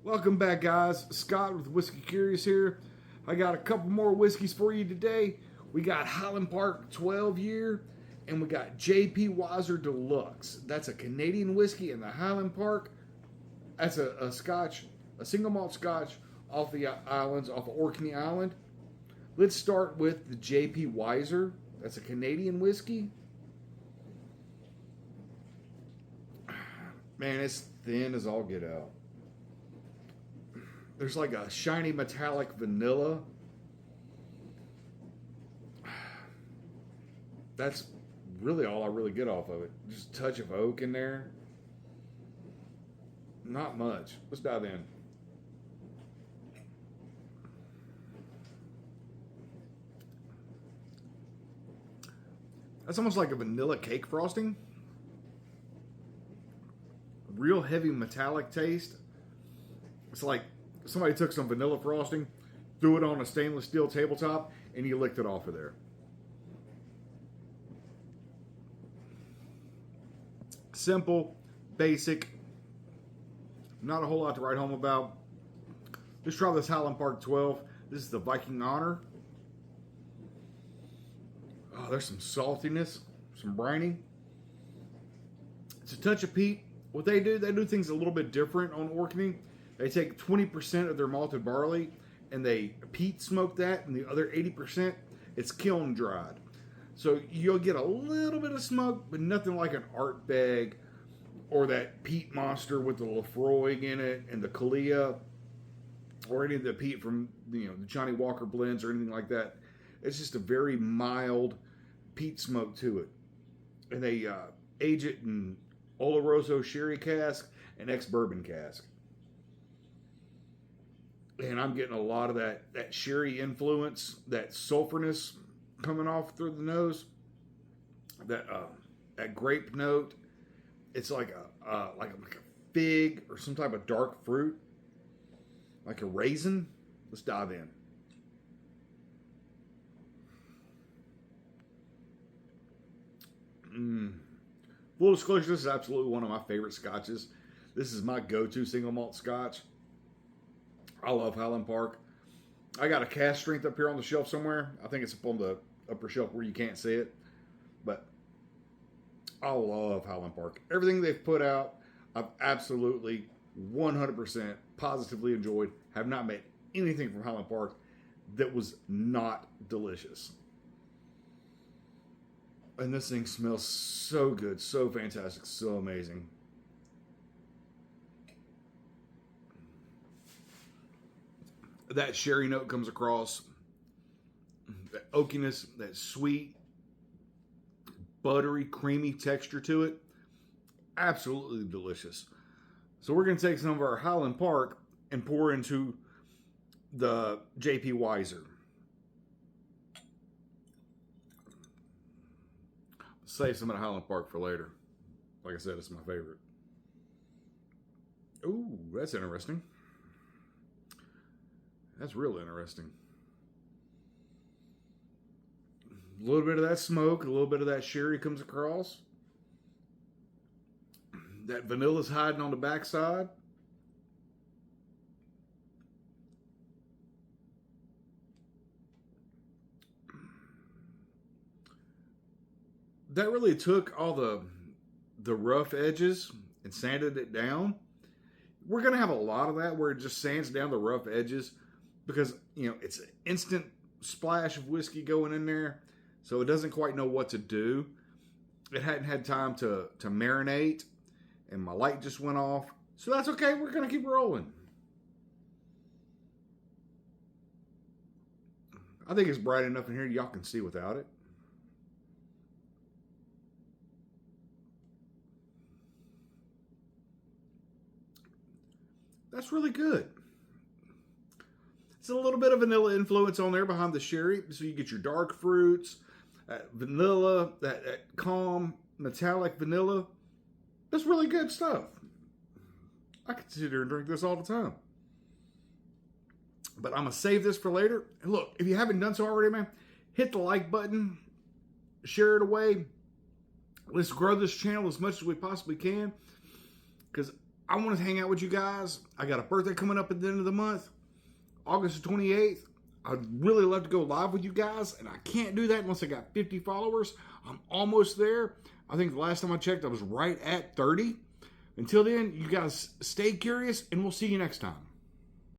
Welcome back, guys. Scott with Whiskey Curious here. I got a couple more whiskeys for you today. We got Highland Park 12 year and we got JP Weiser Deluxe. That's a Canadian whiskey in the Highland Park. That's a scotch, a single malt scotch off the islands, off of Orkney Island. Let's start with the JP Weiser. That's a Canadian whiskey. Man, it's thin as all get out. There's like a shiny metallic vanilla. That's really all I really get off of it. Just a touch of oak in there. Not much. Let's dive in. That's almost like a vanilla cake frosting. Real heavy metallic taste. It's like somebody took some vanilla frosting, threw it on a stainless steel tabletop, and you licked it off of there. Simple, basic, not a whole lot to write home about. Let's try this Highland Park 12. This is the Viking Honor. Oh, there's some saltiness, some briny. It's a touch of peat. What they do things a little bit different on Orkney. They take 20% of their malted barley and they peat smoke that, and the other 80% it's kiln dried. So you'll get a little bit of smoke, but nothing like an Ardbeg or that peat monster with the Lefroy in it and the Kalia, or any of the peat from the Johnny Walker blends or anything like that. It's just a very mild peat smoke to it, and they age it in Oloroso sherry cask and ex-bourbon cask. And I'm getting a lot of that sherry influence, that sulfurness coming off through the nose, that grape note. It's like a fig or some type of dark fruit, like a raisin. Let's dive in. Full disclosure, this is absolutely one of my favorite scotches. This is my go-to single malt scotch. I love Highland Park. I got a cask strength up here on the shelf somewhere. I think it's up on the upper shelf where you can't see it. But I love Highland Park. Everything they've put out, I've absolutely 100% positively enjoyed. Have not made anything from Highland Park that was not delicious. And this thing smells so good, so fantastic, so amazing. That sherry note comes across, that oakiness, that sweet, buttery, creamy texture to it. Absolutely delicious. So we're going to take some of our Highland Park and pour into the JP Weiser. Save some of the Highland Park for later. Like I said, it's my favorite. Ooh, that's interesting. That's real interesting. A little bit of that smoke, a little bit of that sherry comes across. That vanilla's hiding on the backside. That really took all the rough edges and sanded it down. We're going to have a lot of that where it just sands down the rough edges because, it's an instant splash of whiskey going in there. So it doesn't quite know what to do. It hadn't had time to marinate, and my light just went off. So that's okay. We're going to keep rolling. I think it's bright enough in here y'all can see without it. That's really good. It's a little bit of vanilla influence on there behind the sherry. So you get your dark fruits, vanilla, that calm, metallic vanilla. That's really good stuff. I could sit here and drink this all the time. But I'm going to save this for later. And look, if you haven't done so already, man, hit the like button, share it away. Let's grow this channel as much as we possibly can. Because I want to hang out with you guys. I got a birthday coming up at the end of the month, August the 28th. I'd really love to go live with you guys, and I can't do that unless I got 50 followers. I'm almost there. I think the last time I checked, I was right at 30. Until then, you guys stay curious, and we'll see you next time.